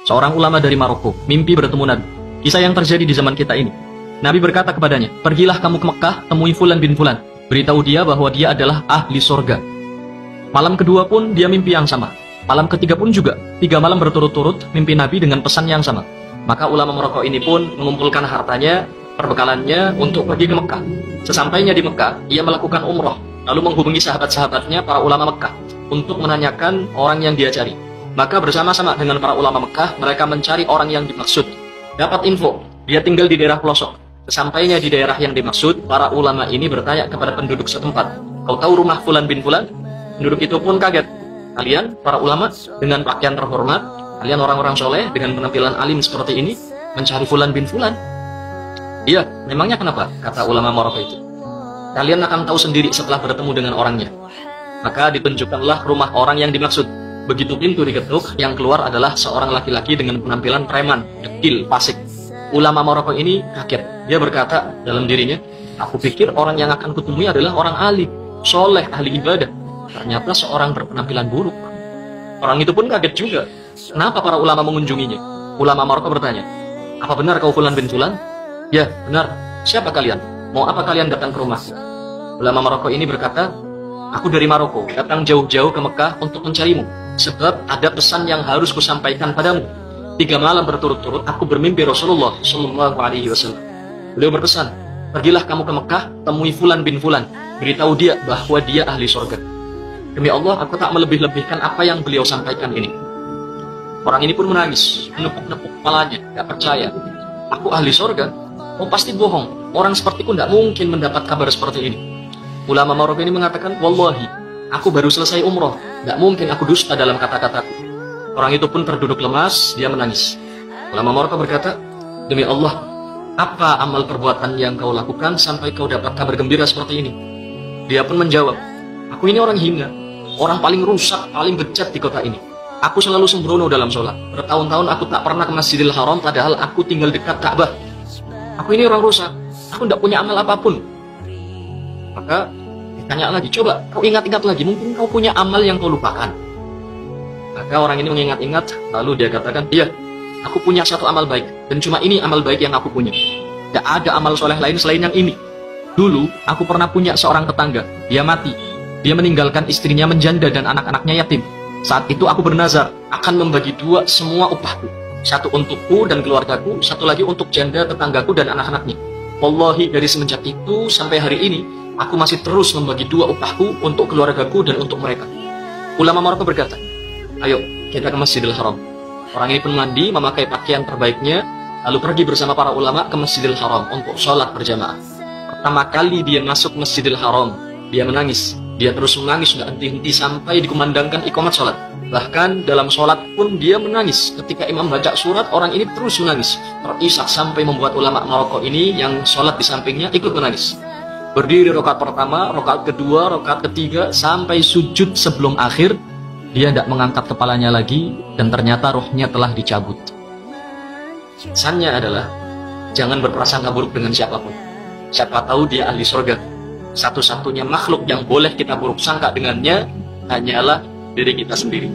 seorang ulama dari Maroko, mimpi bertemu Nabi. Kisah yang terjadi di zaman kita ini. Nabi berkata kepadanya, pergilah kamu ke Mekah, temui Fulan bin Fulan. Beritahu dia bahwa dia adalah ahli surga. Malam kedua pun dia mimpi yang sama. Malam ketiga pun juga. 3 malam berturut-turut mimpi Nabi dengan pesan yang sama. Maka ulama Maroko ini pun mengumpulkan hartanya, perbekalannya untuk pergi ke Mekah. Sesampainya di Mekah, ia melakukan umroh, lalu menghubungi sahabat-sahabatnya para ulama Mekah untuk menanyakan orang yang dia cari. Maka bersama-sama dengan para ulama Mekah, mereka mencari orang yang dimaksud. Dapat info, dia tinggal di daerah pelosok. Sesampainya di daerah yang dimaksud, para ulama ini bertanya kepada penduduk setempat, kau tahu rumah Fulan bin Fulan? Penduduk itu pun kaget. Kalian, para ulama, dengan pakaian terhormat, kalian orang-orang soleh, dengan penampilan alim seperti ini, mencari Fulan bin Fulan? Iya, memangnya kenapa? Kata ulama Maroko itu. Kalian akan tahu sendiri setelah bertemu dengan orangnya. Maka ditunjukkanlah rumah orang yang dimaksud. Begitu pintu diketuk, yang keluar adalah seorang laki-laki dengan penampilan preman, dekil, fasik. Ulama Maroko ini kaget. Dia berkata dalam dirinya, aku pikir orang yang akan kutemui adalah orang alim, soleh, ahli ibadah. Ternyata seorang berpenampilan buruk. Orang itu pun kaget juga. Kenapa para ulama mengunjunginya? Ulama Maroko bertanya, apa benar kau Fulan bin Fulan? Ya, benar. Siapa kalian? Mau apa kalian datang ke rumahku? Ulama Maroko ini berkata, aku dari Maroko, datang jauh-jauh ke Mekah untuk mencarimu. Sebab ada pesan yang harus kusampaikan padamu. 3 malam berturut-turut aku bermimpi Rasulullah Shallallahu Alaihi Wasallam. Beliau berpesan, pergilah kamu ke Mekah, temui Fulan bin Fulan, beritahu dia bahwa dia ahli surga. Demi Allah, aku tak melebih-lebihkan apa yang beliau sampaikan ini. Orang ini pun menangis, menepuk-nepuk kepalanya, gak percaya. Aku ahli surga? Oh pasti bohong. Orang sepertiku tidak mungkin mendapat kabar seperti ini. Ulama Maroko ini mengatakan, wallahi, aku baru selesai umroh, gak mungkin aku dusta dalam kata-kataku. Orang itu pun terduduk lemas, dia menangis. Ulama Maroko berkata, demi Allah, apa amal perbuatan yang kau lakukan sampai kau dapat kabar gembira seperti ini? Dia pun menjawab, aku ini orang hina, orang paling rusak, paling bejat di kota ini. Aku selalu sembrono dalam sholat. Bertahun-tahun aku tak pernah ke Masjidil Haram, padahal aku tinggal dekat Ka'bah. Aku ini orang rusak, aku tidak punya amal apapun. Maka ditanya lagi, coba kau ingat-ingat lagi, mungkin kau punya amal yang kau lupakan. Maka orang ini mengingat-ingat, lalu dia katakan, iya, aku punya satu amal baik, dan cuma ini amal baik yang aku punya. Tidak ada amal soleh lain selain yang ini. Dulu, aku pernah punya seorang tetangga, dia mati. Dia meninggalkan istrinya menjanda dan anak-anaknya yatim. Saat itu aku bernazar, akan membagi 2 semua upahku. Satu untukku dan keluargaku, satu lagi untuk janda tetanggaku dan anak-anaknya. Wallahi, dari semenjak itu sampai hari ini, aku masih terus membagi 2 upahku untuk keluargaku dan untuk mereka. Ulama Maroko berkata, ayo kita ke Masjidil Haram. Orang ini pun mandi, memakai pakaian terbaiknya, lalu pergi bersama para ulama ke Masjidil Haram untuk sholat berjamaah. Pertama kali dia masuk Masjidil Haram, dia menangis. Dia terus menangis, nggak henti-henti sampai dikumandangkan iqamat sholat. Bahkan dalam sholat pun dia menangis. Ketika imam baca surat, orang ini terus menangis. Terisak sampai membuat ulama Maroko ini yang sholat di sampingnya ikut menangis. Berdiri rakaat pertama, rakaat kedua, rakaat ketiga, sampai sujud sebelum akhir. Dia tidak mengangkat kepalanya lagi, dan ternyata rohnya telah dicabut. Pesannya adalah, jangan berprasangka buruk dengan siapapun. Siapa tahu dia ahli surga. Satu-satunya makhluk yang boleh kita buruk sangka dengannya hanyalah diri kita sendiri.